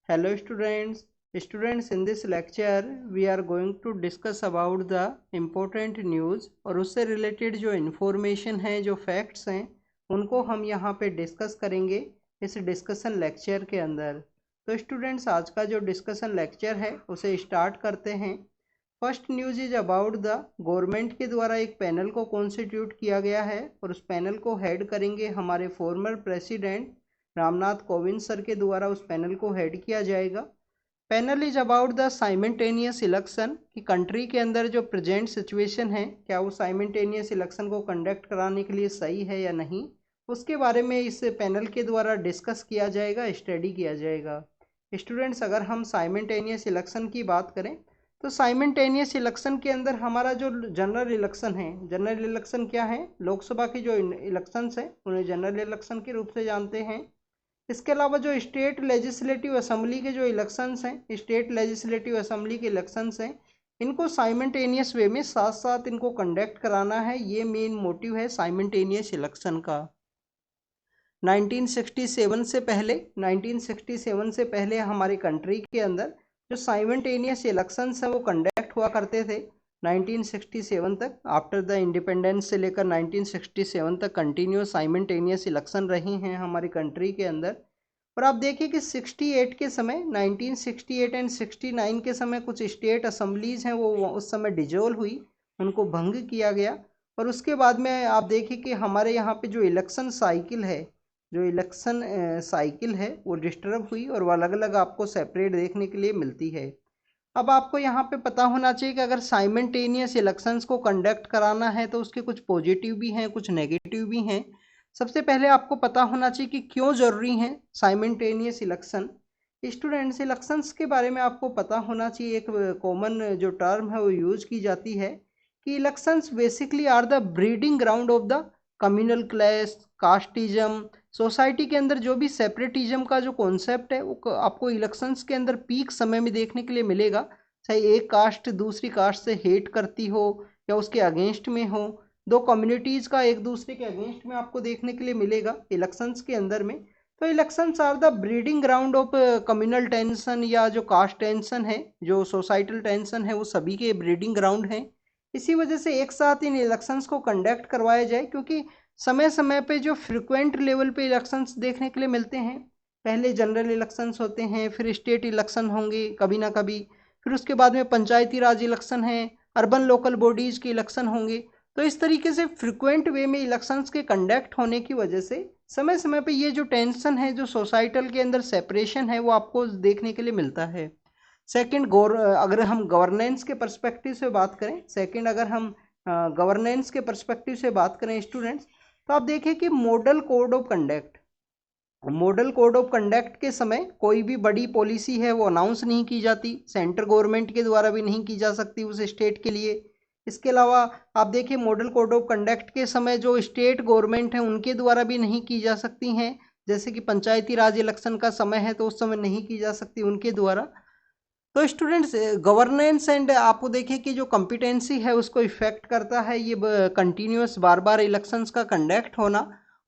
Hello students in this lecture we are going to discuss about the important news और उससे related जो information है जो facts हैं उनको हम यहाँ पे discuss करेंगे इस discussion lecture के अंदर। तो students आज का जो discussion lecture है उसे start करते हैं। First news is about the government के द्वारा एक पैनल को कॉन्स्टिट्यूट किया गया है और उस पैनल को हेड करेंगे हमारे former president Ramnath Kovind sir के द्वारा उस पैनल को हेड किया जाएगा। Panel is about the simultaneous election कि कंट्री के अंदर जो प्रेजेंट सिचुएशन है क्या वो साइमल्टेनियस इलेक्शन को कंडक्ट कराने के लिए सही है या नहीं, उसके बारे में इस पैनल के द्वारा डिस्कस किया जाएगा, स्टडी किया जाएगा। स्टूडेंट्स अगर हम साइमल्टेनियस इलेक्शन की बात करें तो साइमल्टेनियस इलेक्शन के अंदर हमारा जो जनरल इलेक्शन है, जनरल इलेक्शन क्या है, लोकसभा की जो इलेक्शंस है उन्हें जनरल इलेक्शन के रूप से जानते हैं। इसके अलावा जो स्टेट लेजिस्लेटिव असेंबली के जो इलेक्शंस हैं, स्टेट लेजिस्लेटिव असेंबली के इलेक्शंस हैं, इनको साइमल्टेनियस वे में साथ साथ इनको कंडक्ट कराना है। ये मेन मोटिव है साइमल्टेनियस इलेक्शन का। 1967 से पहले हमारे कंट्री के अंदर जो साइमल्टेनियस इलेक्शंस हैं वो कंडक्ट हुआ करते थे 1967 तक। आफ्टर द इंडिपेंडेंस से लेकर 1967 तक कंटिन्यूस साइमल्टेनियस इलेक्शन रही हैं हमारी कंट्री के अंदर। और आप देखिए कि 68 के समय 1968 एंड 69 के समय कुछ स्टेट असेंबलीज हैं वो उस समय डिजोल्व हुई, उनको भंग किया गया। और उसके बाद में आप देखिए कि हमारे यहाँ पे जो इलेक्शन साइकिल है, जो इलेक्शन साइकिल है वो डिस्टर्ब हुई और वो अलग अलग आपको सेपरेट देखने के लिए मिलती है। अब आपको यहाँ पे पता होना चाहिए कि अगर साइमल्टेनियस इलेक्शंस को कंडक्ट कराना है तो उसके कुछ पॉजिटिव भी हैं, कुछ नेगेटिव भी हैं। सबसे पहले आपको पता होना चाहिए कि क्यों ज़रूरी है साइमल्टेनियस इलेक्शन। स्टूडेंट्स इलेक्शंस के बारे में आपको पता होना चाहिए, एक कॉमन जो टर्म है वो यूज की जाती है कि elections basically are the breeding ground of the communal clash, casteism. Society के अंदर जो भी सेपरेटिज्म का जो कॉन्सेप्ट है वो आपको इलेक्शंस के अंदर पीक समय में देखने के लिए मिलेगा। चाहे एक कास्ट दूसरी कास्ट से हेट करती हो या उसके अगेंस्ट में हो, दो कम्युनिटीज़ का एक दूसरे के अगेंस्ट में आपको देखने के लिए मिलेगा इलेक्शंस के अंदर में। तो elections are the breeding ground of communal tension या जो कास्ट टेंशन है, जो सोसाइटल टेंशन है, वो सभी के ब्रीडिंग ग्राउंड हैं। इसी वजह से एक साथ इन इलेक्शंस को कंडक्ट करवाया जाए, क्योंकि समय समय पे जो फ्रिक्वेंट लेवल पे इलेक्शंस देखने के लिए मिलते हैं। पहले जनरल इलेक्शंस होते हैं, फिर स्टेट इलेक्शन होंगे कभी ना कभी, फिर उसके बाद में पंचायती राज इलेक्शन है, अर्बन लोकल बॉडीज़ के इलेक्शन होंगे। तो इस तरीके से फ्रिक्वेंट वे में इलेक्शंस के कंडक्ट होने की वजह से समय समय पे ये जो टेंशन है, जो सोसाइटल के अंदर सेपरेशन है, वो आपको देखने के लिए मिलता है। सेकंड, अगर हम गवर्नेंस के पर्सपेक्टिव से बात करें, गवर्नेंस के पर्सपेक्टिव से बात करें स्टूडेंट्स, तो आप देखिए कि मॉडल कोड ऑफ कंडक्ट के समय कोई भी बड़ी पॉलिसी है वो अनाउंस नहीं की जाती, सेंट्रल गवर्नमेंट के द्वारा भी नहीं की जा सकती उस स्टेट के लिए। इसके अलावा आप देखिए मॉडल कोड ऑफ कंडक्ट के समय जो स्टेट गवर्नमेंट है उनके द्वारा भी नहीं की जा सकती हैं। जैसे कि पंचायती राज इलेक्शन का समय है तो उस समय नहीं की जा सकती उनके द्वारा। तो स्टूडेंट्स गवर्नेंस एंड आपको देखिए कि जो कॉम्पिटेंसी है उसको इफेक्ट करता है ये कंटिन्यूस बार बार इलेक्शंस का कंडक्ट होना।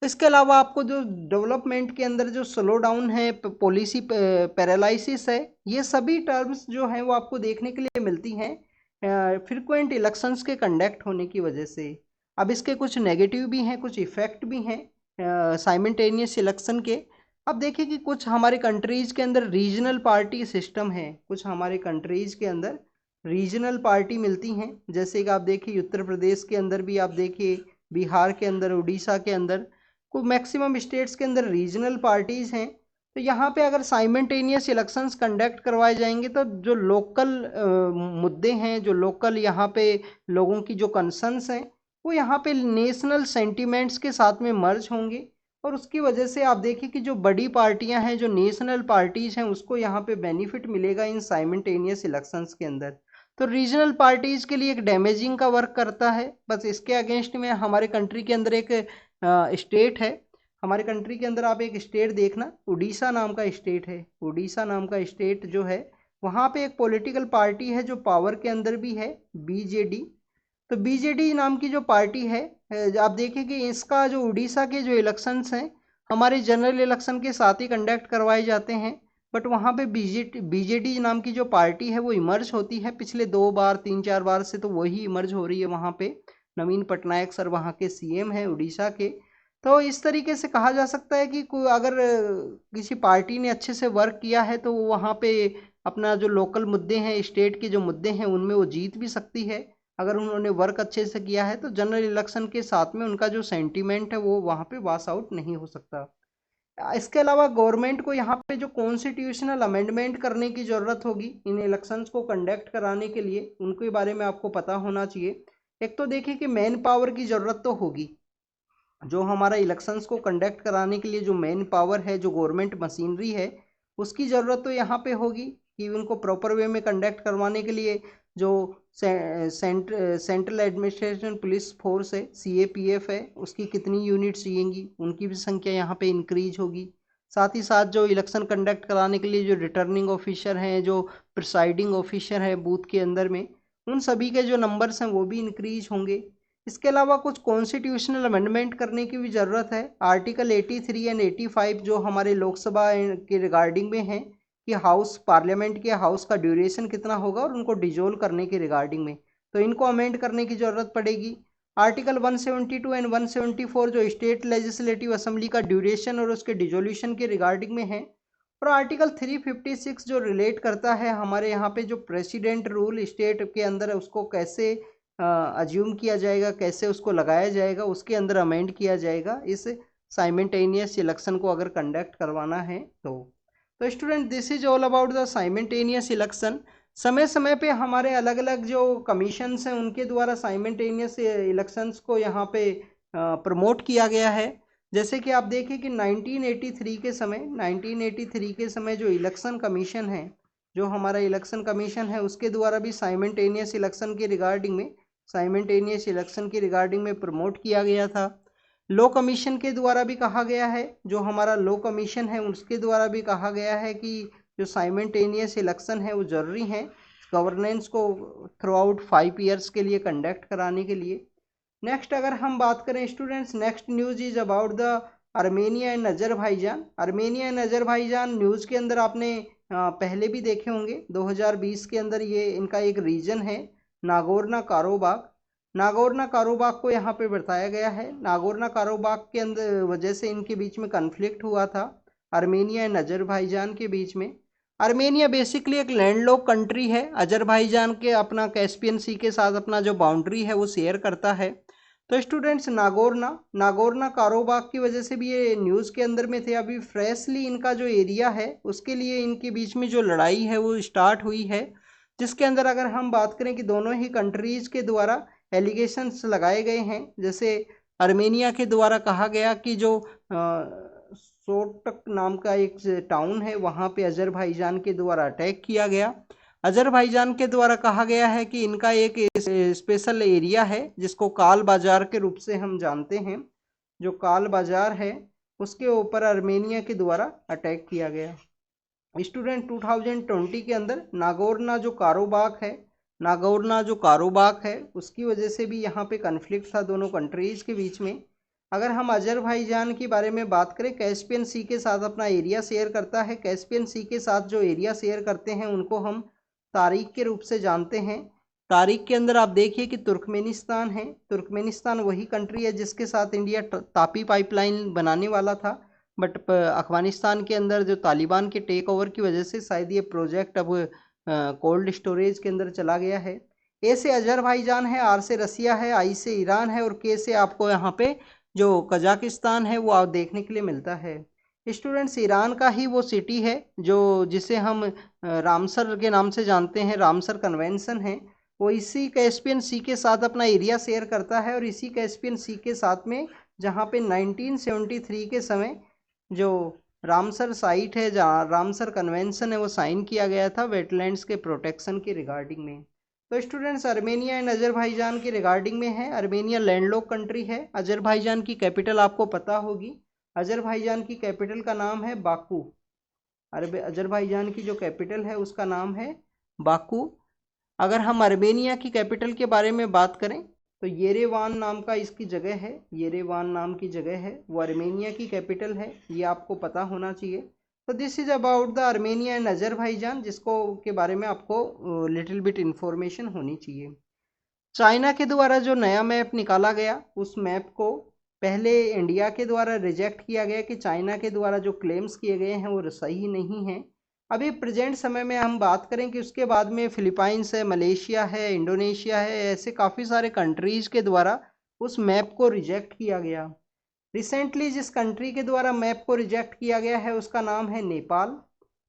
इसके अलावा आपको जो डेवलपमेंट के अंदर जो स्लो डाउन है, पॉलिसी पैरालिसिस है, ये सभी टर्म्स जो हैं वो आपको देखने के लिए मिलती हैं फ्रिक्वेंट इलेक्शंस के कंडक्ट होने की वजह से। अब इसके कुछ नेगेटिव भी हैं, कुछ इफेक्ट भी हैं साइमल्टेनियस इलेक्शन के। अब देखिए कि कुछ हमारे कंट्रीज़ के अंदर रीजनल पार्टी सिस्टम है, कुछ हमारे कंट्रीज़ के अंदर रीजनल पार्टी मिलती हैं। जैसे कि आप देखिए उत्तर प्रदेश के अंदर भी, आप देखिए बिहार के अंदर, उड़ीसा के अंदर, को मैक्सिमम स्टेट्स के अंदर रीजनल पार्टीज़ हैं। तो यहाँ पे अगर साइमल्टेनियस इलेक्शंस कंडक्ट करवाए जाएंगे तो जो लोकल मुद्दे हैं, जो लोकल यहाँ पे लोगों की जो कंसर्न्स हैं, वो यहाँ पे नेशनल सेंटिमेंट्स के साथ में मर्ज होंगे। और उसकी वजह से आप देखिए कि जो बड़ी पार्टियां हैं, जो नेशनल पार्टीज हैं, उसको यहाँ पे बेनिफिट मिलेगा इन साइमल्टेनियस इलेक्शंस के अंदर। तो रीजनल पार्टीज के लिए एक डैमेजिंग का वर्क करता है। बस इसके अगेंस्ट में हमारे कंट्री के अंदर एक स्टेट है, हमारे कंट्री के अंदर आप एक स्टेट देखना, उड़ीसा नाम का स्टेट है। उड़ीसा नाम का स्टेट जो है वहाँ पे एक पॉलिटिकल पार्टी है जो पावर के अंदर भी है, बीजेडी। तो बीजेडी नाम की जो पार्टी है, आप देखिए कि इसका जो उड़ीसा के जो इलेक्शंस हैं हमारे जनरल इलेक्शन के साथ ही कंडक्ट करवाए जाते हैं। बट वहाँ पे बीजेडी नाम की जो पार्टी है वो इमर्ज होती है पिछले 2 बार 3-4 बार से, तो वही इमर्ज हो रही है वहाँ पे। नवीन पटनायक सर वहाँ के सीएम हैं उड़ीसा के। तो इस तरीके से कहा जा सकता है कि कोई अगर किसी पार्टी ने अच्छे से वर्क किया है तो वो वहाँ पे अपना जो लोकल मुद्दे हैं, स्टेट के जो मुद्दे हैं, उनमें वो जीत भी सकती है। अगर उन्होंने वर्क अच्छे से किया है तो जनरल इलेक्शन के साथ में उनका जो सेंटीमेंट है वो वहाँ पे वास आउट नहीं हो सकता। इसके अलावा गवर्नमेंट को यहाँ पे जो कॉन्स्टिट्यूशनल अमेंडमेंट करने की ज़रूरत होगी इन इलेक्शंस को कंडक्ट कराने के लिए, उनके बारे में आपको पता होना चाहिए। एक तो देखिए कि मैन पावर की ज़रूरत तो होगी। जो हमारा इलेक्शंस को कंडक्ट कराने के लिए जो मेन पावर है, जो गवर्नमेंट मशीनरी है, उसकी ज़रूरत तो यहाँ पे होगी कि उनको प्रॉपर वे में कंडक्ट करवाने के लिए जो सेंट्रल एडमिनिस्ट्रेशन पुलिस फोर्स है, CAPF है, उसकी कितनी यूनिट्स चाहिएंगी, उनकी भी संख्या यहाँ पे इंक्रीज होगी। साथ ही साथ जो इलेक्शन कंडक्ट कराने के लिए जो रिटर्निंग ऑफिसर हैं, जो प्रिसाइडिंग ऑफिसर है बूथ के अंदर में, उन सभी के जो नंबर्स हैं वो भी इंक्रीज होंगे। इसके अलावा कुछ कॉन्स्टिट्यूशनल अमेंडमेंट करने की भी ज़रूरत है। आर्टिकल 83 एंड 85 जो हमारे लोकसभा के रिगार्डिंग में है कि हाउस पार्लियामेंट के हाउस का ड्यूरेशन कितना होगा और उनको डिजोल्व करने के रिगार्डिंग में, तो इनको अमेंड करने की ज़रूरत पड़ेगी। आर्टिकल 172 एंड 174 जो स्टेट लेजिस्लेटिव असेंबली का ड्यूरेशन और उसके डिजोल्यूशन के रिगार्डिंग में है। और आर्टिकल 356 जो रिलेट करता है हमारे यहाँ पे जो प्रेसिडेंट रूल स्टेट के अंदर है उसको कैसे अज्यूम किया जाएगा, कैसे उसको लगाया जाएगा, उसके अंदर अमेंड किया जाएगा इस साइमल्टेनियस इलेक्शन को अगर कंडक्ट करवाना है तो student this is all about the simultaneous election. समय समय पे हमारे अलग अलग जो कमीशंस हैं उनके द्वारा साइमल्टेनियस इलेक्शंस को यहाँ पे प्रमोट किया गया है। जैसे कि आप देखें कि 1983 के समय जो इलेक्शन कमीशन है, जो हमारा इलेक्शन कमीशन है, उसके द्वारा भी साइमल्टेनियस इलेक्शन के रिगार्डिंग में प्रमोट किया गया था। लॉ कमीशन के द्वारा भी कहा गया है, जो हमारा लॉ कमीशन है उसके द्वारा भी कहा गया है कि जो साइमल्टेनियस इलेक्शन है वो ज़रूरी है गवर्नेंस को थ्रू आउट 5 ईयर्स के लिए कंडक्ट कराने के लिए। नेक्स्ट अगर हम बात करें students, next news is about the Armenia and Azerbaijan. Armenia and Azerbaijan news के अंदर आपने पहले भी देखे होंगे। 2020 के अंदर ये इनका एक रीजन है नागोर्नो काराबाख। नागोर्नो काराबाख को यहाँ पे बताया गया है। नागोर्नो काराबाख के अंदर वजह से इनके बीच में कन्फ्लिक्ट हुआ था आर्मेनिया एंड अजरबैजान के बीच में। आर्मेनिया बेसिकली एक लैंडलॉक कंट्री है। अजरबैजान के अपना कैस्पियन सी के साथ अपना जो बाउंड्री है वो शेयर करता है। तो स्टूडेंट्स नागोर्नो काराबाख की वजह से भी ये न्यूज़ के अंदर में थे। अभी फ्रेशली इनका जो एरिया है उसके लिए इनके बीच में जो लड़ाई है वो स्टार्ट हुई है, जिसके अंदर अगर हम बात करें कि दोनों ही कंट्रीज़ के द्वारा एलिगेशंस लगाए गए हैं। जैसे आर्मेनिया के द्वारा कहा गया कि जो सोटक नाम का एक टाउन है वहाँ पे अजरबैजान के द्वारा अटैक किया गया। अजरबैजान के द्वारा कहा गया है कि इनका एक स्पेशल एरिया है जिसको काल बाजार के रूप से हम जानते हैं, जो काल बाजार है उसके ऊपर आर्मेनिया के द्वारा अटैक किया गया। स्टूडेंट 2020 के अंदर नागोर्नो जो काराबाख है उसकी वजह से भी यहाँ पे कन्फ्लिक्ट था दोनों कंट्रीज़ के बीच में। अगर हम अजरबैजान के बारे में बात करें, कैस्पियन सी के साथ अपना एरिया शेयर करता है। कैस्पियन सी के साथ जो एरिया शेयर करते हैं उनको हम तारीख के रूप से जानते हैं। तारीख के अंदर आप देखिए कि तुर्कमेनिस्तान है। तुर्कमेनिस्तान वही कंट्री है जिसके साथ इंडिया तापी पाइपलाइन बनाने वाला था, बट अफगानिस्तान के अंदर जो तालिबान के टेक ओवर की वजह से शायद ये प्रोजेक्ट अब कोल्ड स्टोरेज के अंदर चला गया है। ए से अजरबैजान है, आर से रसिया है, आई से ईरान है और के से आपको यहाँ पे जो कजाकिस्तान है वो आप देखने के लिए मिलता है। स्टूडेंट्स ईरान का ही वो सिटी है जो जिसे हम रामसर के नाम से जानते हैं, रामसर कन्वेंशन है, वो इसी कैस्पियन सी के साथ अपना एरिया शेयर करता है। और इसी कैस्पियन सी के साथ में जहाँ पे 1973 के समय जो रामसर साइट है, जहाँ रामसर कन्वेंशन है वो साइन किया गया था वेटलैंड्स के प्रोटेक्शन के रिगार्डिंग में। तो स्टूडेंट्स आर्मेनिया एंड अजरबैजान के रिगार्डिंग में है। आर्मेनिया लैंडलॉक कंट्री है। अजरबैजान की कैपिटल आपको पता होगी। अजरबैजान की कैपिटल का नाम है बाकू। अजरबैजान की जो कैपिटल है उसका नाम है बाकू। अगर हम आर्मेनिया की कैपिटल के बारे में बात करें तो येरेवान नाम का इसकी जगह है, येरेवान नाम की जगह है, वो आर्मेनिया की कैपिटल है, ये आपको पता होना चाहिए। तो this is about the Armenia and Azerbaijan, जिसको के बारे में आपको लिटिल बिट इंफॉर्मेशन होनी चाहिए। चाइना के द्वारा जो नया मैप निकाला गया, उस मैप को पहले इंडिया के द्वारा रिजेक्ट किया गया कि चाइना के द्वारा जो क्लेम्स किए गए हैं वो सही नहीं है। अभी प्रेजेंट समय में हम बात करें कि उसके बाद में फिलीपाइंस है, मलेशिया है, इंडोनेशिया है, ऐसे काफ़ी सारे कंट्रीज के द्वारा उस मैप को रिजेक्ट किया गया। रिसेंटली जिस कंट्री के द्वारा मैप को रिजेक्ट किया गया है उसका नाम है नेपाल।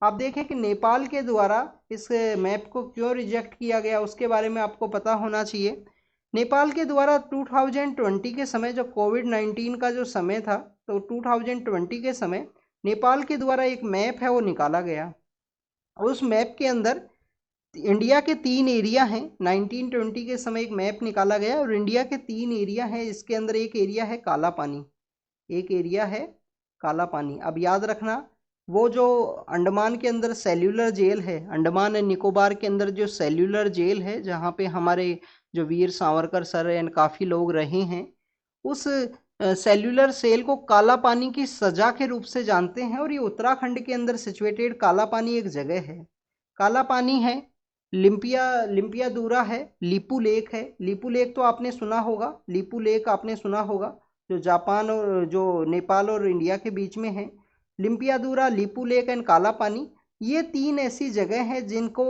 आप देखें कि नेपाल के द्वारा इस मैप को क्यों रिजेक्ट किया गया, उसके बारे में आपको पता होना चाहिए। नेपाल के द्वारा 2020 के समय, जो कोविड-19 का जो समय था, तो 2020 के समय नेपाल के द्वारा एक मैप है वो निकाला गया। उस मैप के अंदर इंडिया के 3 एरिया हैं। 1920 के समय एक मैप निकाला गया और इंडिया के 3 एरिया हैं। इसके अंदर एक एरिया है काला पानी, एक एरिया है काला पानी। अब याद रखना, वो जो अंडमान के अंदर सेल्यूलर जेल है, अंडमान एंड निकोबार के अंदर जो सेल्यूलर जेल है, जहाँ पे हमारे जो वीर सावरकर सर एंड काफ़ी लोग रहे हैं, उस सेल्यूलर सेल को काला पानी की सजा के रूप से जानते हैं। और ये उत्तराखंड के अंदर सिचुएटेड काला पानी एक जगह है। काला पानी है, लिम्पियादूरा है, लीपू लेक है। लीपू लेक तो आपने सुना होगा, लीपू लेक आपने सुना होगा, जो जापान और जो नेपाल और इंडिया के बीच में है। लिम्पियादूरा, लीपू लेक एंड काला पानी, ये 3 ऐसी जगह हैं जिनको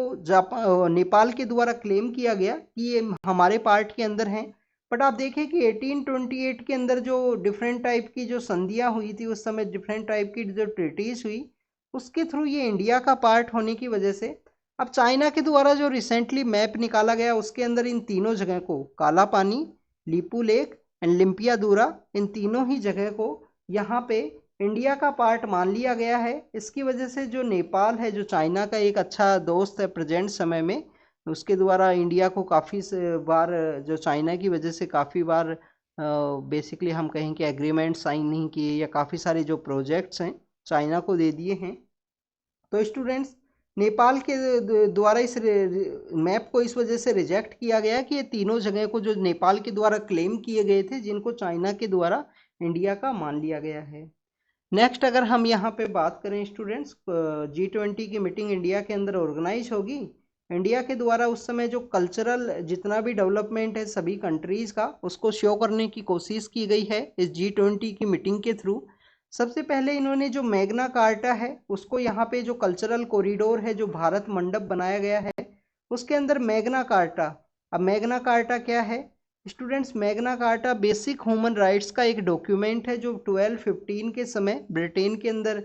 नेपाल के द्वारा क्लेम किया गया कि ये हमारे पार्ट के अंदर हैं। बट आप देखें कि 1828 के अंदर जो डिफरेंट टाइप की जो संधियाँ हुई थी, उस समय डिफरेंट टाइप की जो ट्रीटीज हुई, उसके थ्रू ये इंडिया का पार्ट होने की वजह से अब चाइना के द्वारा जो रिसेंटली मैप निकाला गया उसके अंदर इन तीनों जगह को, काला पानी, लीपू लेक एंड लिम्पियादूरा, इन तीनों ही जगह को यहाँ पे इंडिया का पार्ट मान लिया गया है। इसकी वजह से जो नेपाल है, जो चाइना का एक अच्छा दोस्त है प्रेजेंट समय में, उसके द्वारा इंडिया को काफ़ी बार, जो चाइना की वजह से काफ़ी बार बेसिकली हम कहें कि एग्रीमेंट साइन नहीं किए, या काफ़ी सारे जो प्रोजेक्ट्स हैं चाइना को दे दिए हैं। तो स्टूडेंट्स, नेपाल के द्वारा इस मैप को इस वजह से रिजेक्ट किया गया कि ये तीनों जगह को जो नेपाल के द्वारा क्लेम किए गए थे, जिनको चाइना के द्वारा इंडिया का मान लिया गया है। नेक्स्ट अगर हम यहाँ पे बात करें स्टूडेंट्स, G20 की मीटिंग इंडिया के अंदर ऑर्गेनाइज होगी। इंडिया के द्वारा उस समय जो कल्चरल जितना भी डेवलपमेंट है सभी कंट्रीज़ का, उसको शो करने की कोशिश की गई है इस G20 की मीटिंग के थ्रू। सबसे पहले इन्होंने जो मैग्ना कार्टा है उसको, यहाँ पे जो कल्चरल कॉरिडोर है, जो भारत मंडप बनाया गया है, उसके अंदर मैग्ना कार्टा। अब मैग्ना कार्टा क्या है students? Magna carta basic human rights का एक डॉक्यूमेंट है जो 1215 के समय ब्रिटेन के अंदर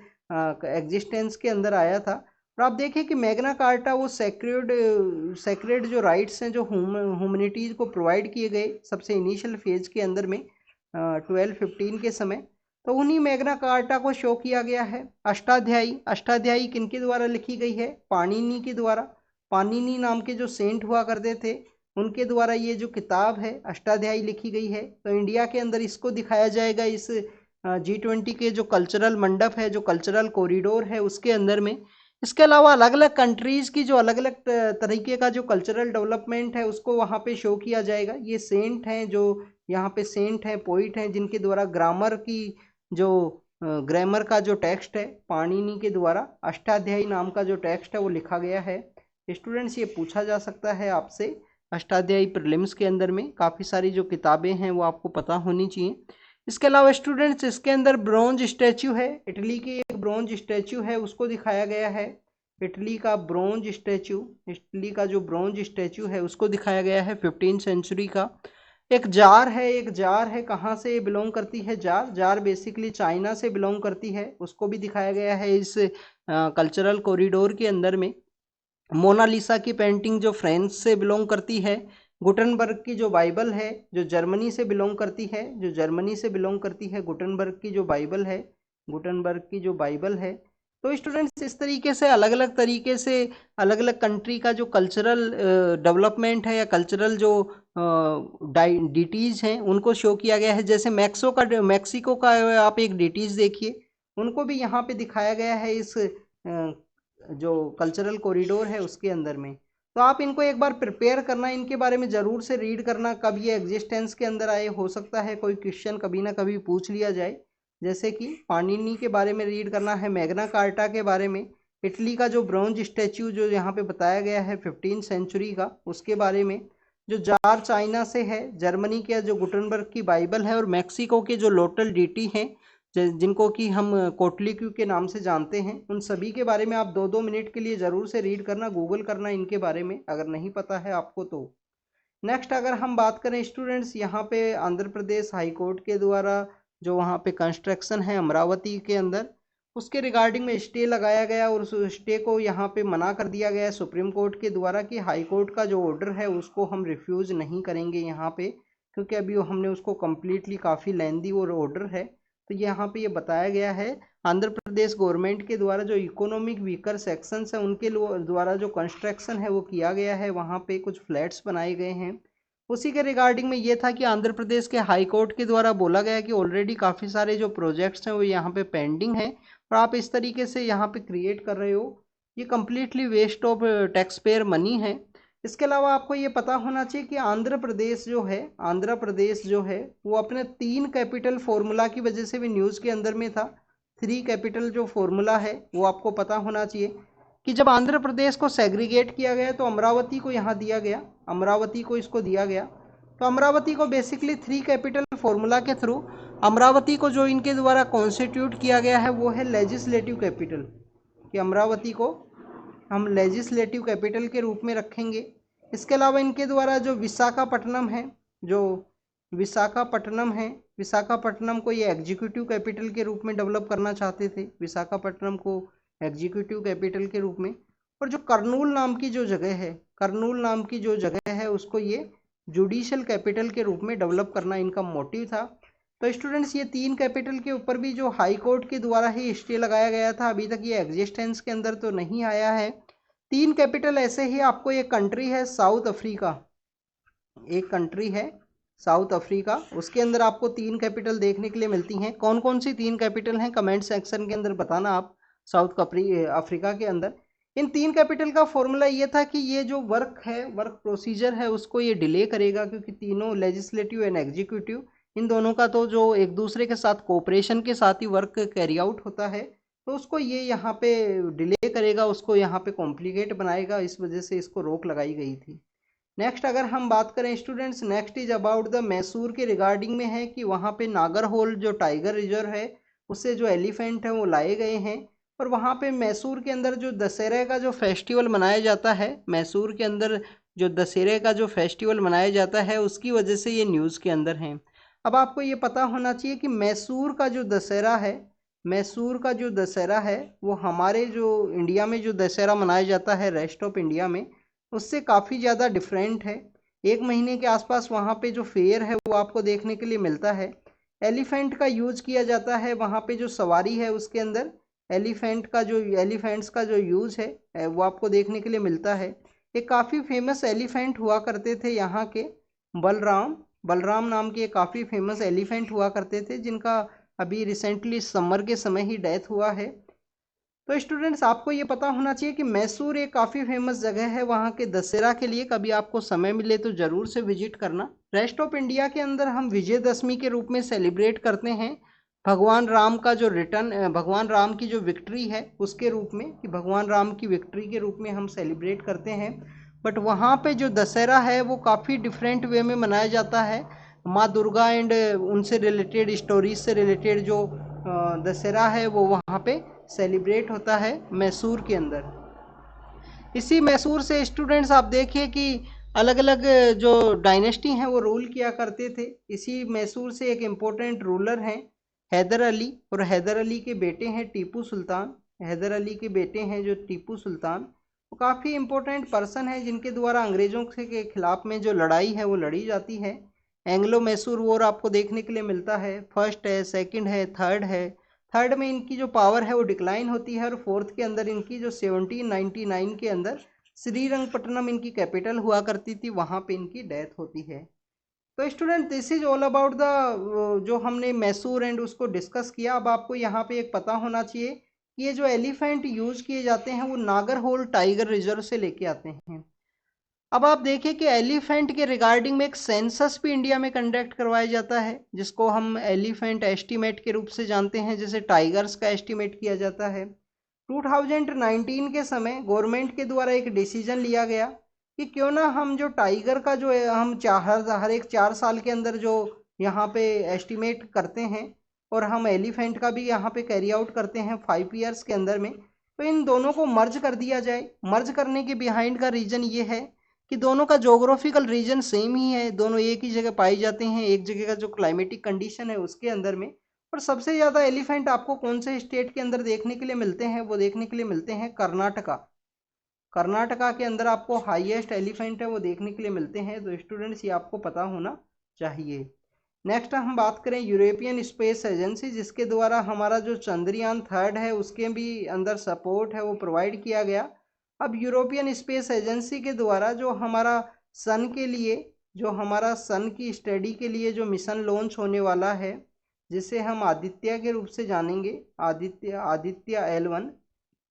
एग्जिस्टेंस के अंदर आया था। और आप देखें कि मैग्ना कार्टा वो सेक्रेड जो राइट्स हैं, जो ह्यूमनिटीज़ को प्रोवाइड किए गए सबसे इनिशियल फेज के अंदर में 1215 के समय, तो उन्हीं मैग्ना कार्टा को शो किया गया है। अष्टाध्यायी किनके द्वारा लिखी गई है? पाणिनि के द्वारा। पाणिनि नाम के जो सेंट हुआ करते थे, उनके द्वारा ये जो किताब है अष्टाध्यायी लिखी गई है। तो इंडिया के अंदर इसको दिखाया जाएगा इस G20 के जो कल्चरल मंडप है, जो कल्चरल कॉरिडोर है, उसके अंदर में। इसके अलावा अलग अलग कंट्रीज़ की जो अलग अलग तरीके का जो कल्चरल डेवलपमेंट है उसको वहाँ पे शो किया जाएगा। ये सेंट हैं, जो यहाँ पे सेंट हैं, पोइट हैं, जिनके द्वारा जो ग्रामर का जो टेक्स्ट है, पाणिनि के द्वारा अष्टाध्यायी नाम का जो टेक्स्ट है वो लिखा गया है। स्टूडेंट्स, ये पूछा जा सकता है आपसे अष्टाध्यायी प्रीलिम्स के अंदर में। काफ़ी सारी जो किताबें हैं वो आपको पता होनी चाहिए। इसके अलावा स्टूडेंट्स, इसके अंदर ब्रोंज स्टैचू है, इटली की एक ब्रोंज स्टैचू है, उसको दिखाया गया है। इटली का जो ब्रोंज स्टैचू है उसको दिखाया गया है 15वीं सेंचुरी का। एक जार है, कहाँ से बिलोंग करती है? जार बेसिकली चाइना से बिलोंग करती है, उसको भी दिखाया गया है इस कल्चरल कॉरिडोर के अंदर में। मोनालिसा की पेंटिंग जो फ्रांस से बिलोंग करती है। गुटनबर्ग की जो बाइबल है, जो जर्मनी से बिलोंग करती है, गुटनबर्ग की जो बाइबल है। तो स्टूडेंट्स, इस तरीके से अलग अलग कंट्री का जो कल्चरल डेवलपमेंट है या कल्चरल जो डिटीज़ हैं उनको शो किया गया है। जैसे मैक्सिको का आप एक डिटीज़ देखिए, उनको भी यहाँ पे दिखाया गया है इस जो कल्चरल कॉरिडोर है उसके अंदर में। तो आप इनको एक बार प्रिपेयर करना, इनके बारे में ज़रूर से रीड करना, कब ये एग्जिस्टेंस के अंदर आए, हो सकता है कोई क्वेश्चन कभी ना कभी पूछ लिया जाए। जैसे कि पाणिनि के बारे में रीड करना है, मैग्ना कार्टा के बारे में, इटली का जो ब्रॉन्ज स्टैच्यू जो यहाँ पे बताया गया है 15 सेंचुरी का, उसके बारे में, जो जार चाइना से है, जर्मनी के जो गुटनबर्ग की बाइबल है, और मैक्सिको के जो लोटल डीटी हैं जिनको कि हम कोटलिक्यू के नाम से जानते हैं, उन सभी के बारे में आप 2-2 मिनट के लिए ज़रूर से रीड करना, गूगल करना इनके बारे में अगर नहीं पता है आपको तो। नेक्स्ट अगर हम बात करें स्टूडेंट्स, यहाँ पे आंध्र प्रदेश हाई कोर्ट के द्वारा जो वहाँ पे कंस्ट्रक्शन है अमरावती के अंदर, उसके रिगार्डिंग में स्टे लगाया गया और उस स्टे को यहाँ पे मना कर दिया गया है सुप्रीम कोर्ट के द्वारा कि हाई कोर्ट का जो ऑर्डर है उसको हम रिफ्यूज़ नहीं करेंगे यहाँ पे, क्योंकि अभी हमने उसको कम्प्लीटली काफ़ी लेंदी और ऑर्डर है। तो यहाँ पे ये बताया गया है आंध्र प्रदेश गवर्नमेंट के द्वारा जो इकोनॉमिक वीकर सेक्शंस हैं उनके द्वारा जो कंस्ट्रक्शन है वो किया गया है, वहाँ पे कुछ फ्लैट्स बनाए गए हैं। उसी के रिगार्डिंग में ये था कि आंध्र प्रदेश के हाई कोर्ट के द्वारा बोला गया कि ऑलरेडी काफ़ी सारे जो प्रोजेक्ट्स हैं वो यहाँ पे पेंडिंग है और आप इस तरीके से यहाँ पे क्रिएट कर रहे हो, ये completely waste of taxpayer money है। इसके अलावा आपको ये पता होना चाहिए कि आंध्र प्रदेश जो है वो अपने 3 कैपिटल फॉर्मूला की वजह से भी न्यूज़ के अंदर में था। 3 कैपिटल जो फॉर्मूला है वो आपको पता होना चाहिए कि जब आंध्र प्रदेश को सेग्रीगेट किया गया तो अमरावती को यहाँ दिया गया, अमरावती को इसको दिया गया। तो अमरावती को बेसिकली 3 कैपिटल फॉर्मूला के थ्रू अमरावती को जो इनके द्वारा कॉन्स्टिट्यूट किया गया है वो है लेजिस्लेटिव कैपिटल, कि अमरावती को हम लेजिस्लेटिव कैपिटल के रूप में रखेंगे। इसके अलावा इनके द्वारा जो विशाखापट्टनम है, विशाखापट्टनम को ये एग्जीक्यूटिव कैपिटल के रूप में डेवलप करना चाहते थे, विशाखापट्टनम को एग्जीक्यूटिव कैपिटल के रूप में। और जो कर्नूल नाम की जो जगह है उसको ये जुडिशियल कैपिटल के रूप में डेवलप करना इनका मोटिव था। तो स्टूडेंट्स ये 3 कैपिटल के ऊपर भी जो हाई कोर्ट के द्वारा ही स्टे लगाया गया था, अभी तक ये एग्जिस्टेंस के अंदर तो नहीं आया है। 3 कैपिटल ऐसे ही आपको एक कंट्री है साउथ अफ्रीका, उसके अंदर आपको 3 कैपिटल देखने के लिए मिलती हैं। कौन कौन सी 3 कैपिटल हैं कमेंट सेक्शन के अंदर बताना आप। साउथ अफ्रीका के अंदर इन 3 कैपिटल का फॉर्मूला ये था कि ये जो वर्क प्रोसीजर है उसको ये डिले करेगा, क्योंकि तीनों लेजिस्लेटिव एंड एग्जीक्यूटिव इन दोनों का तो जो एक दूसरे के साथ कोऑपरेशन के साथ ही वर्क कैरी आउट होता है, तो उसको ये यहाँ पे डिले करेगा, उसको यहाँ पे कॉम्प्लिकेट बनाएगा, इस वजह से इसको रोक लगाई गई थी। नेक्स्ट अगर हम बात करें students, next is about the Mysore के रिगार्डिंग में है कि वहाँ पे नागरहोल जो टाइगर रिजर्व है उससे जो एलिफेंट है वो लाए गए हैं। और वहाँ पे मैसूर के अंदर जो दशहरे का जो फेस्टिवल मनाया जाता है, उसकी वजह से ये न्यूज़ के अंदर हैं। अब आपको ये पता होना चाहिए कि मैसूर का जो दशहरा है वो हमारे जो इंडिया में जो दशहरा मनाया जाता है रेस्ट ऑफ इंडिया में उससे काफ़ी ज़्यादा डिफरेंट है। 1 महीने के आसपास वहाँ पे जो फेयर है वो आपको देखने के लिए मिलता है। एलिफेंट का यूज़ किया जाता है वहाँ पे, जो सवारी है उसके अंदर एलिफेंट्स का जो यूज़ है वो आपको देखने के लिए मिलता है। एक काफ़ी फेमस एलिफेंट हुआ करते थे यहाँ के, बलराम नाम के काफ़ी फेमस एलिफेंट हुआ करते थे, जिनका अभी रिसेंटली समर के समय ही डेथ हुआ है। तो स्टूडेंट्स आपको ये पता होना चाहिए कि मैसूर एक काफ़ी फेमस जगह है वहाँ के दशहरा के लिए। कभी आपको समय मिले तो ज़रूर से विजिट करना। रेस्ट ऑफ इंडिया के अंदर हम विजयदशमी के रूप में सेलिब्रेट करते हैं भगवान राम की जो विक्ट्री है उसके रूप में, कि भगवान राम की विक्ट्री के रूप में हम सेलिब्रेट करते हैं। बट वहाँ पे जो दशहरा है वो काफ़ी डिफरेंट वे में मनाया जाता है। माँ दुर्गा एंड उनसे रिलेटेड स्टोरीज से रिलेटेड जो दशहरा है वो वहाँ पे सेलिब्रेट होता है मैसूर के अंदर। इसी मैसूर से स्टूडेंट्स आप देखिए कि अलग अलग जो डायनेस्टी हैं वो रूल किया करते थे। इसी मैसूर से एक इम्पोर्टेंट रूलर हैं हैदर अली, और हैदर अली के बेटे हैं टीपू सुल्तान। वो काफ़ी इम्पोर्टेंट पर्सन है जिनके द्वारा अंग्रेज़ों के खिलाफ में जो लड़ाई है वो लड़ी जाती है। एंग्लो मैसूर वॉर आपको देखने के लिए मिलता है, फर्स्ट है, सेकंड है, थर्ड है। थर्ड में इनकी जो पावर है वो डिक्लाइन होती है, और फोर्थ के अंदर इनकी जो 1799 के अंदर श्रीरंगपट्टनम इनकी कैपिटल हुआ करती थी, वहाँ पे इनकी डेथ होती है। तो student this is all about the जो हमने मैसूर एंड उसको डिस्कस किया। अब आपको यहाँ पे एक पता होना चाहिए कि ये जो एलिफेंट यूज़ किए जाते हैं वो नागरहोल टाइगर रिजर्व से लेके आते हैं। अब आप देखिए कि एलिफेंट के रिगार्डिंग में एक सेंसस भी इंडिया में कंडक्ट करवाया जाता है, जिसको हम एलिफेंट एस्टीमेट के रूप से जानते हैं, जैसे टाइगर्स का एस्टीमेट किया जाता है। 2019 के समय गवर्नमेंट के द्वारा एक डिसीजन लिया गया कि क्यों ना हम जो टाइगर का जो हम हर एक 4 साल के अंदर जो यहाँ पे एस्टीमेट करते हैं, और हम एलिफेंट का भी यहाँ पे कैरी आउट करते हैं 5 ईयर्स के अंदर में, तो इन दोनों को मर्ज कर दिया जाए। मर्ज करने के बिहाइंड का रीज़न ये है कि दोनों का जोग्राफिकल रीजन सेम ही है, दोनों एक ही जगह पाए जाते हैं, एक जगह का जो क्लाइमेटिक कंडीशन है उसके अंदर में। और सबसे ज़्यादा एलिफेंट आपको कौन से स्टेट के अंदर देखने के लिए मिलते हैं? वो देखने के लिए मिलते हैं कर्नाटका। कर्नाटका के अंदर आपको हाईएस्ट एलिफेंट है वो देखने के लिए मिलते हैं। तो स्टूडेंट्स ये आपको पता होना चाहिए। नेक्स्ट हम बात करें यूरोपियन स्पेस एजेंसी, जिसके द्वारा हमारा जो चंद्रयान 3 है उसके भी अंदर सपोर्ट है वो प्रोवाइड किया गया। अब यूरोपियन स्पेस एजेंसी के द्वारा जो हमारा सन के लिए, जो हमारा सन की स्टडी के लिए जो मिशन लॉन्च होने वाला है, जिसे हम आदित्य के रूप से जानेंगे, आदित्य L1,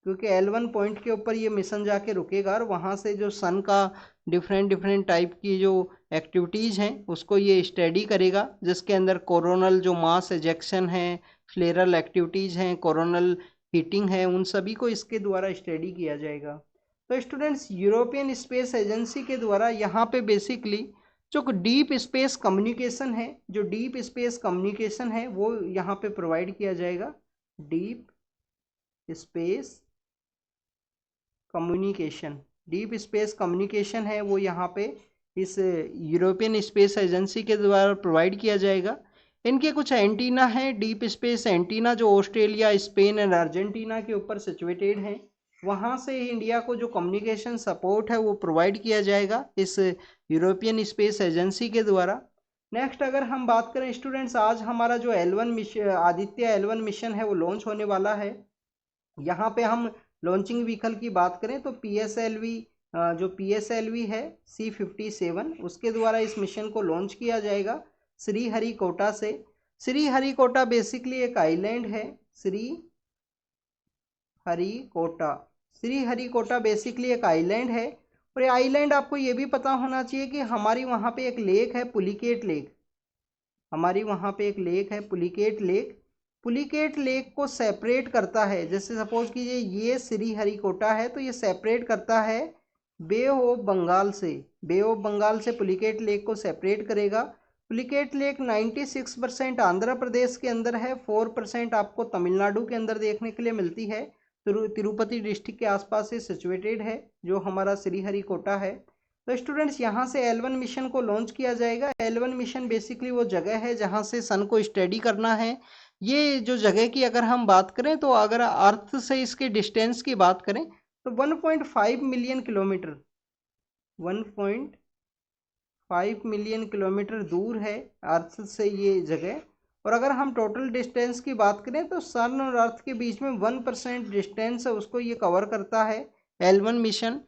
क्योंकि L1 पॉइंट के ऊपर ये मिशन जाके रुकेगा और वहाँ से जो सन का डिफरेंट टाइप की जो एक्टिविटीज़ हैं उसको ये स्टडी करेगा, जिसके अंदर कोरोनल जो मास एजेक्शन है, फ्लेरल एक्टिविटीज़ हैं, कोरोनल हीटिंग है, उन सभी को इसके द्वारा स्टडी किया जाएगा। तो स्टूडेंट्स यूरोपियन स्पेस एजेंसी के द्वारा यहाँ पे बेसिकली जो डीप स्पेस कम्युनिकेशन है, जो डीप स्पेस कम्युनिकेशन है वो यहाँ पे प्रोवाइड किया जाएगा। Deep space communication, deep space communication है वो यहाँ पे इस यूरोपियन स्पेस एजेंसी के द्वारा प्रोवाइड किया जाएगा। इनके कुछ एंटीना हैं, डीप स्पेस एंटीना, जो ऑस्ट्रेलिया, स्पेन एंड अर्जेंटीना के ऊपर सिचुएटेड हैं। वहाँ से इंडिया को जो कम्युनिकेशन सपोर्ट है वो प्रोवाइड किया जाएगा इस यूरोपियन स्पेस एजेंसी के द्वारा। नेक्स्ट अगर हम बात करें स्टूडेंट्स, आज हमारा जो L1 mission, Aditya L1 mission है वो लॉन्च होने वाला है। यहाँ पे हम लॉन्चिंग व्हीकल की बात करें तो PSLV, जो PSLV है C-57, उसके द्वारा इस मिशन को लॉन्च किया जाएगा श्रीहरिकोटा से। श्रीहरिकोटा बेसिकली एक आइलैंड है। श्रीहरिकोटा बेसिकली एक आइलैंड है। और ये आइलैंड आपको ये भी पता होना चाहिए कि हमारी वहाँ पे एक लेक है, पुलिकेट लेक। हमारी वहाँ पे एक लेक है, पुलिकेट लेक। पुलिकेट लेक को सेपरेट करता है, जैसे सपोज कीजिए ये श्रीहरिकोटा है तो ये सेपरेट करता है बे ऑफ बंगाल से। बे ऑफ बंगाल से पुलिकेट लेक को सेपरेट करेगा। पुलिकेट लेक 96% आंध्र प्रदेश के अंदर है, 4% आपको तमिलनाडु के अंदर देखने के लिए मिलती है। तिरुपति डिस्ट्रिक्ट के आसपास से सिचुएटेड है जो हमारा श्रीहरिकोटा है। तो स्टूडेंट्स यहाँ से L1 मिशन को लॉन्च किया जाएगा। L1 मिशन बेसिकली वो जगह है जहाँ से सन को स्टडी करना है। ये जो जगह की अगर हम बात करें तो अगर अर्थ से इसके डिस्टेंस की बात करें तो 1.5 मिलियन किलोमीटर, 1.5 मिलियन किलोमीटर दूर है अर्थ से ये जगह। और अगर हम टोटल डिस्टेंस की बात करें तो सन और अर्थ के बीच में 1% डिस्टेंस है, उसको ये कवर करता है L1 मिशन।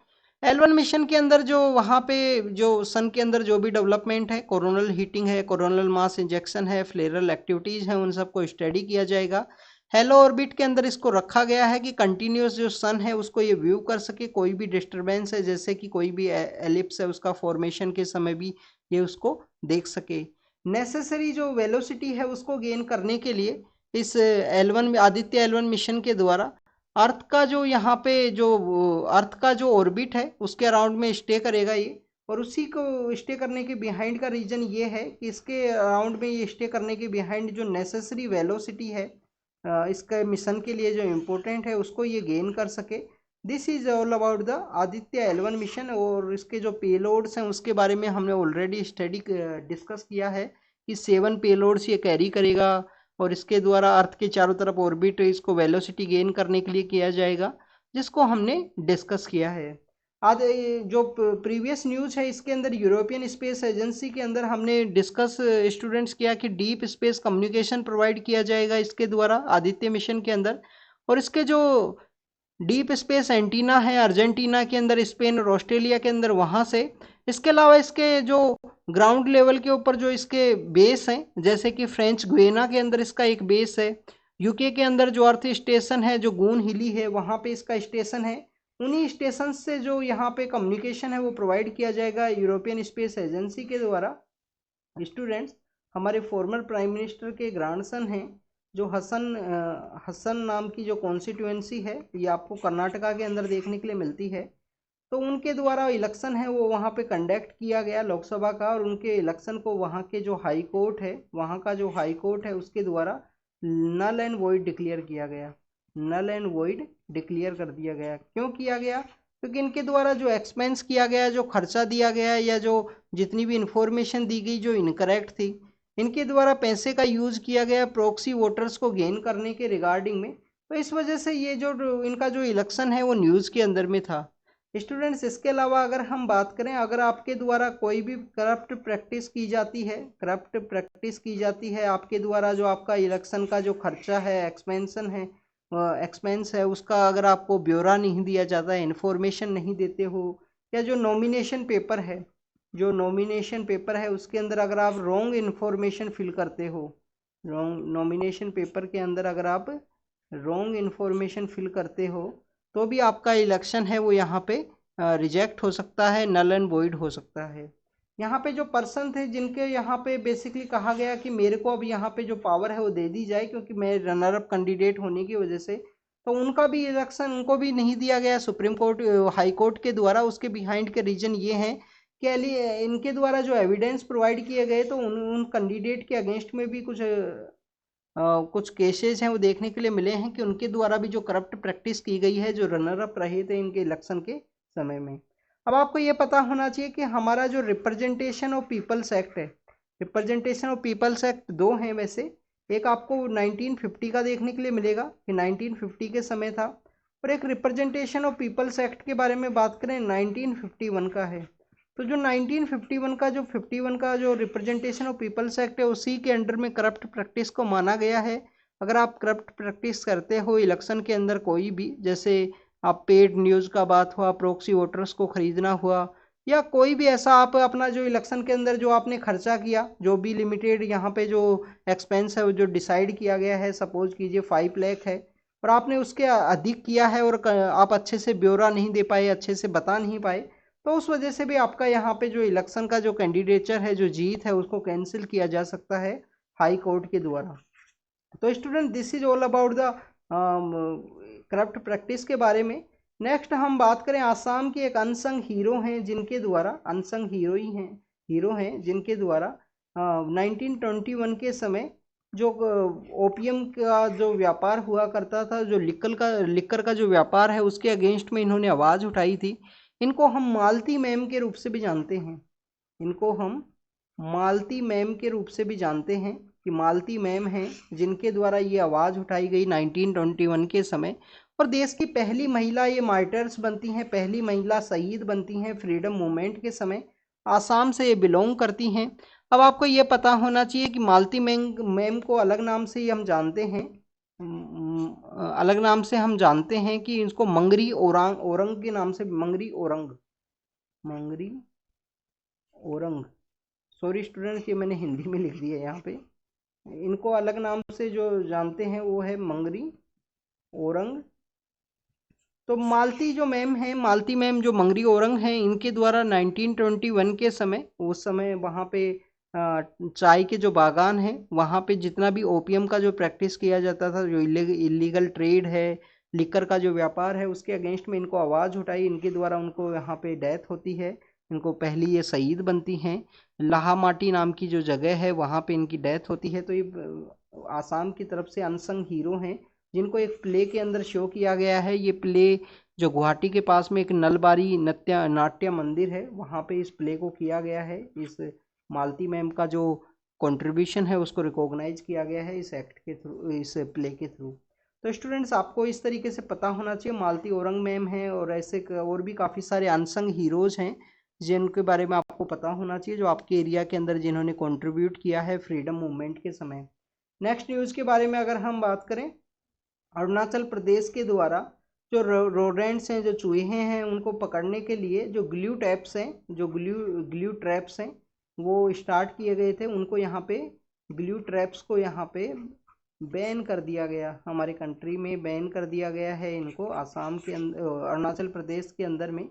L1 मिशन के अंदर जो वहाँ पे जो सन के अंदर जो भी डेवलपमेंट है, कोरोनल हीटिंग है, कोरोनल मास इंजेक्शन है, फ्लेरल एक्टिविटीज़ हैं, उन सबको स्टडी किया जाएगा। हेलो ऑर्बिट के अंदर इसको रखा गया है कि कंटिन्यूस जो सन है उसको ये व्यू कर सके, कोई भी डिस्टर्बेंस है जैसे कि कोई भी एलिप्स है उसका फॉर्मेशन के समय भी ये उसको देख सके। नेसेसरी जो वेलोसिटी है उसको गेन करने के लिए इस L1 आदित्य L1 मिशन के द्वारा अर्थ का जो यहाँ पे जो अर्थ का जो ऑर्बिट है उसके अराउंड में स्टे करेगा ये। और उसी को स्टे करने के बिहाइंड का रीज़न ये है कि इसके अराउंड में ये स्टे करने के बिहाइंड जो नेसेसरी वेलोसिटी है इसका मिशन के लिए जो इम्पोर्टेंट है उसको ये गेन कर सके। This is all about the Aditya L1 mission. और इसके जो पेलोड्स हैं उसके बारे में हमने ऑलरेडी डिस्कस किया है कि 7 पेलोड्स ये कैरी करेगा और इसके द्वारा अर्थ के चारों तरफ ऑर्बिट इसको वेलोसिटी गेन करने के लिए किया जाएगा, जिसको हमने डिस्कस किया है। आज जो प्रीवियस न्यूज़ है इसके अंदर यूरोपियन स्पेस एजेंसी के अंदर हमने डिस्कस स्टूडेंट्स किया कि डीप स्पेस कम्युनिकेशन प्रोवाइड किया जाएगा इसके द्वारा आदित्य मिशन के अंदर। और इसके जो डीप स्पेस एंटीना है अर्जेंटीना के अंदर, स्पेन और ऑस्ट्रेलिया के अंदर, वहाँ से। इसके अलावा इसके जो ग्राउंड लेवल के ऊपर जो इसके बेस हैं, जैसे कि फ्रेंच गुयाना के अंदर इसका एक बेस है, यूके के अंदर जो अर्थ स्टेशन है जो गून हिली है वहाँ पे इसका स्टेशन है, उन्हीं स्टेशन से जो यहाँ पे कम्युनिकेशन है वो प्रोवाइड किया जाएगा यूरोपियन स्पेस एजेंसी के द्वारा। स्टूडेंट्स, हमारे फॉर्मर प्राइम मिनिस्टर के ग्रैंडसन हैं जो हसन नाम की जो कॉन्स्टिट्यूएंसी है, ये आपको कर्नाटका के अंदर देखने के लिए मिलती है। तो उनके द्वारा इलेक्शन है वो वहाँ पे कंडक्ट किया गया लोकसभा का, और उनके इलेक्शन को वहाँ के जो हाई कोर्ट है, वहाँ का जो हाई कोर्ट है उसके द्वारा नल एंड वॉइड डिक्लेयर किया गया। नल एंड वॉइड डिक्लेयर कर दिया गया। क्यों किया गया? क्योंकि इनके द्वारा जो एक्सपेंस किया गया, जो खर्चा दिया गया, या जो जितनी भी इंफॉर्मेशन दी गई जो इनकरेक्ट थी, इनके द्वारा पैसे का यूज किया गया प्रॉक्सी वोटर्स को गेन करने के रिगार्डिंग में। तो इस वजह से ये जो इनका जो इलेक्शन है वो न्यूज़ के अंदर में था। स्टूडेंट्स, इसके अलावा अगर हम बात करें, अगर आपके द्वारा कोई भी करप्ट प्रैक्टिस की जाती है, आपके द्वारा जो आपका इलेक्शन का जो खर्चा है, एक्सपेंस है, उसका अगर आपको ब्यौरा नहीं दिया जाता है, इंफॉर्मेशन नहीं देते हो, या जो नॉमिनेशन पेपर है उसके अंदर अगर आप रॉन्ग इन्फॉर्मेशन फिल करते हो, नॉमिनेशन पेपर के अंदर अगर आप रॉन्ग इन्फॉर्मेशन फिल करते हो, तो भी आपका इलेक्शन है वो यहाँ पे रिजेक्ट हो सकता है, नल एंड वॉइड हो सकता है। यहाँ पे जो पर्सन थे जिनके यहाँ पे बेसिकली कहा गया कि मेरे को अब यहाँ पे जो पावर है वो दे दी जाए, क्योंकि मैं रनर अप कैंडिडेट होने की वजह से, तो उनका भी इलेक्शन उनको भी नहीं दिया गया सुप्रीम कोर्ट हाई कोर्ट के द्वारा। उसके बिहाइंड के रीजन ये हैं कि इनके द्वारा जो एविडेंस प्रोवाइड किए गए, तो उन कैंडिडेट के अगेंस्ट में भी कुछ केसेस हैं वो देखने के लिए मिले हैं कि उनके द्वारा भी जो करप्ट प्रैक्टिस की गई है, जो रनर अप रहे थे इनके इलेक्शन के समय में। अब आपको ये पता होना चाहिए कि हमारा जो रिप्रेजेंटेशन ऑफ पीपल्स एक्ट है, रिप्रेजेंटेशन ऑफ पीपल्स एक्ट दो हैं वैसे। एक आपको 1950 का देखने के लिए मिलेगा कि 1950 के समय था, और एक रिप्रेजेंटेशन ऑफ पीपल्स एक्ट के बारे में बात करें 1951 का है। तो जो 1951 का जो 51 का जो रिप्रेजेंटेशन ऑफ पीपल्स एक्ट है, उसी के अंडर में करप्ट प्रैक्टिस को माना गया है। अगर आप करप्ट प्रैक्टिस करते हो इलेक्शन के अंदर कोई भी, जैसे आप पेड न्यूज़ का बात हुआ, प्रॉक्सी वोटर्स को खरीदना हुआ, या कोई भी ऐसा आप अपना जो इलेक्शन के अंदर जो आपने खर्चा किया, जो भी लिमिटेड यहाँ पे जो एक्सपेंस है वो जो डिसाइड किया गया है, सपोज कीजिए 5 लाख है, और आपने उसके अधिक किया है, और आप अच्छे से ब्यौरा नहीं दे पाए, अच्छे से बता नहीं पाए, तो उस वजह से भी आपका यहाँ पे जो इलेक्शन का जो कैंडिडेचर है, जो जीत है, उसको कैंसिल किया जा सकता है हाई कोर्ट के द्वारा। तो student, this is all about the corrupt practice के बारे में। नेक्स्ट हम बात करें आसाम के एक अनसंग हीरो हैं जिनके द्वारा, अनसंग हीरो हैं जिनके द्वारा 1921 के समय जो ओपियम का जो व्यापार हुआ करता था, जो लिक्कर का जो व्यापार है, उसके अगेंस्ट में इन्होंने आवाज़ उठाई थी। इनको हम मालती मैम के रूप से भी जानते हैं, कि मालती मैम हैं जिनके द्वारा ये आवाज़ उठाई गई 1921 के समय। और देश की पहली महिला ये मार्टर्स बनती हैं, पहली महिला शहीद बनती हैं फ्रीडम मूवमेंट के समय। आसाम से ये बिलोंग करती हैं। अब आपको ये पता होना चाहिए कि मालती मैम को अलग नाम से ही हम जानते हैं, कि इसको मंगरी औरंग के नाम से, मंगरी औरंग, सॉरी स्टूडेंट्स, ये मैंने हिंदी में लिख दिया यहाँ पे। इनको अलग नाम से जो जानते हैं वो है मंगरी औरंग। तो मालती मैम जो मंगरी औरंग हैं, इनके द्वारा 1921 के समय, उस समय वहाँ पे चाय के जो बागान हैं, वहाँ पे जितना भी ओपियम का जो प्रैक्टिस किया जाता था, जो इलीगल ट्रेड है, लिकर का जो व्यापार है, उसके अगेंस्ट में इनको आवाज़ उठाई, इनके द्वारा उनको यहाँ पे डेथ होती है। इनको पहली ये शहीद बनती हैं, लाहामाटी नाम की जो जगह है वहाँ पे इनकी डेथ होती है। तो ये आसाम की तरफ से अनसंग हीरो हैं जिनको एक प्ले के अंदर शो किया गया है। ये प्ले जो गुवाहाटी के पास में एक नलबारी नाट्य मंदिर है, वहाँ पे इस प्ले को किया गया है। इस मालती मैम का जो कंट्रीब्यूशन है उसको रिकॉग्नाइज किया गया है इस एक्ट के थ्रू, इस प्ले के थ्रू। तो स्टूडेंट्स, आपको इस तरीके से पता होना चाहिए मालती औरंग मैम है, और ऐसे और भी काफ़ी सारे अनसंग हीरोज़ हैं जिनके बारे में आपको पता होना चाहिए, जो आपके एरिया के अंदर जिन्होंने कंट्रीब्यूट किया है फ्रीडम मूवमेंट के समय। नेक्स्ट न्यूज़ के बारे में अगर हम बात करें, अरुणाचल प्रदेश के द्वारा जो रोडेंट्स हैं, जो चूहे हैं, उनको पकड़ने के लिए जो ग्लू ट्रैप्स हैं वो स्टार्ट किए गए थे। उनको यहाँ पे ग्लू ट्रैप्स को यहाँ पे बैन कर दिया गया, हमारे कंट्री में बैन कर दिया गया है इनको, आसाम के अंदर, अरुणाचल प्रदेश के अंदर में।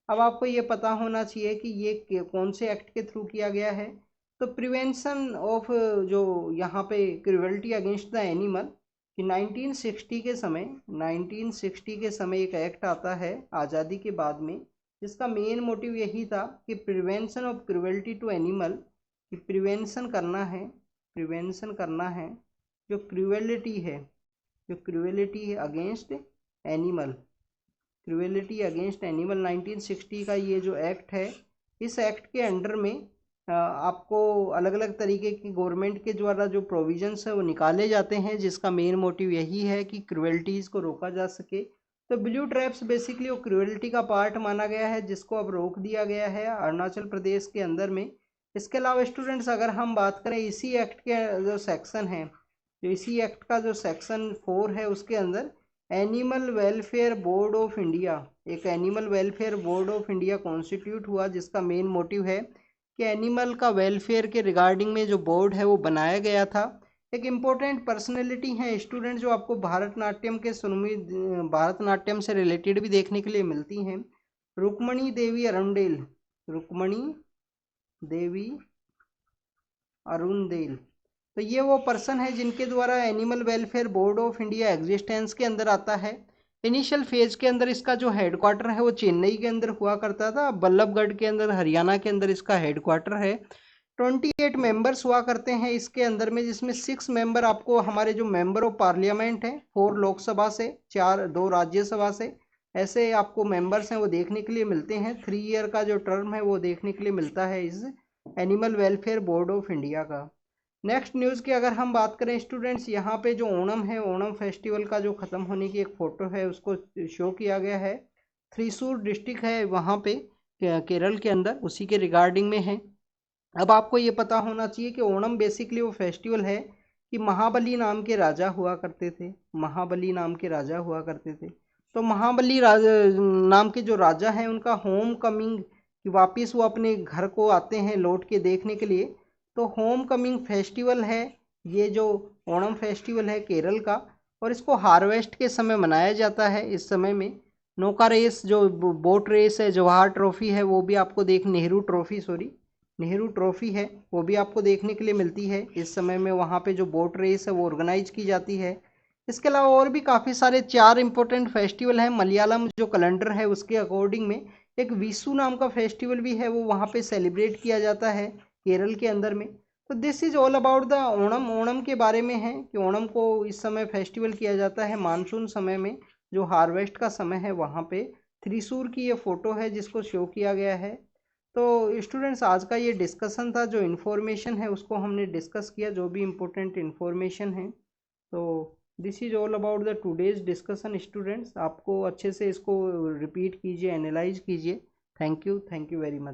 अब आपको ये पता होना चाहिए कि ये कौन से एक्ट के थ्रू किया गया है। तो प्रिवेंशन ऑफ जो यहाँ पे क्रुएल्टी अगेंस्ट द एनिमल, कि 1960 के समय एक एक्ट आता है आज़ादी के बाद में, जिसका मेन मोटिव यही था कि prevention of cruelty to animal, कि प्रिवेंशन करना है जो क्रुएलिटी है, अगेंस्ट एनिमल, 1960 का ये जो एक्ट है, इस एक्ट के अंडर में आपको अलग अलग तरीके की गवर्नमेंट के द्वारा जो प्रोविजंस है वो निकाले जाते हैं, जिसका मेन मोटिव यही है कि क्रुएल्टीज़ को रोका जा सके। तो ब्लू ट्रैप्स बेसिकली वो क्रुएल्टी का पार्ट माना गया है, जिसको अब रोक दिया गया है अरुणाचल प्रदेश के अंदर में। इसके अलावा स्टूडेंट्स, अगर हम बात करें इसी एक्ट के जो सेक्शन है, जो इसी एक्ट का जो सेक्शन 4 है, उसके अंदर animal welfare board of India, एक animal welfare board of India constitute हुआ, जिसका मेन मोटिव है कि एनिमल का वेलफेयर के रिगार्डिंग में जो बोर्ड है वो बनाया गया था। एक इम्पोर्टेंट पर्सनैलिटी है स्टूडेंट जो आपको भारतनाट्यम के भारतनाट्यम से रिलेटेड भी देखने के लिए मिलती हैं, रुक्मणी देवी अरुणदेल। तो ये वो पर्सन है जिनके द्वारा animal welfare board of India existence के अंदर आता है। इनिशियल फेज के अंदर इसका जो हेडक्वार्टर है वो चेन्नई के अंदर हुआ करता था, बल्लभगढ़ के अंदर हरियाणा के अंदर इसका हेडक्वार्टर है। 28 मेंबर्स हुआ करते हैं इसके अंदर में, जिसमें 6 मेंबर आपको हमारे जो मेंबर ऑफ पार्लियामेंट हैं, 4 लोकसभा से, 2 राज्यसभा से, ऐसे आपको मेंबर्स हैं वो देखने के लिए मिलते हैं। 3 ईयर का जो टर्म है वो देखने के लिए मिलता है इस animal welfare board of India का। नेक्स्ट न्यूज़ की अगर हम बात करें स्टूडेंट्स, यहाँ पे जो ओणम है, ओणम फेस्टिवल का जो ख़त्म होने की एक फ़ोटो है उसको शो किया गया है। थ्रीसूर डिस्ट्रिक्ट है वहाँ पे केरल के अंदर, उसी के रिगार्डिंग में है। अब आपको ये पता होना चाहिए कि ओणम बेसिकली वो फेस्टिवल है कि महाबली नाम के राजा हुआ करते थे, तो महाबली नाम के जो राजा हैं उनका होम कमिंग, कि वापिस वो अपने घर को आते हैं लौट के देखने के लिए, तो होम कमिंग फेस्टिवल है ये जो ओणम फेस्टिवल है केरल का। और इसको हार्वेस्ट के समय मनाया जाता है। इस समय में नौका रेस, जो बोट रेस है, जवाहर ट्रॉफी है, वो भी आपको नेहरू ट्रॉफी है, वो भी आपको देखने के लिए मिलती है इस समय में। वहाँ पे जो बोट रेस है वो ऑर्गेनाइज की जाती है। इसके अलावा और भी काफ़ी सारे 4 इंपॉर्टेंट फेस्टिवल हैं। मलयालम जो कैलेंडर है उसके अकॉर्डिंग में एक विशु नाम का फेस्टिवल भी है, वो वहाँ पे सेलिब्रेट किया जाता है केरल के अंदर में। तो this is all about the Onam. Onam के बारे में है कि ओणम को इस समय फेस्टिवल किया जाता है मानसून समय में, जो हार्वेस्ट का समय है वहाँ पे। त्रिशूर की ये फ़ोटो है जिसको शो किया गया है। तो स्टूडेंट्स, आज का ये डिस्कशन था, जो इन्फॉर्मेशन है उसको हमने डिस्कस किया, जो भी इम्पोर्टेंट इन्फॉर्मेशन है। तो this is all about the today's discussion students. आपको अच्छे से इसको रिपीट कीजिए, एनालाइज कीजिए। Thank you very much.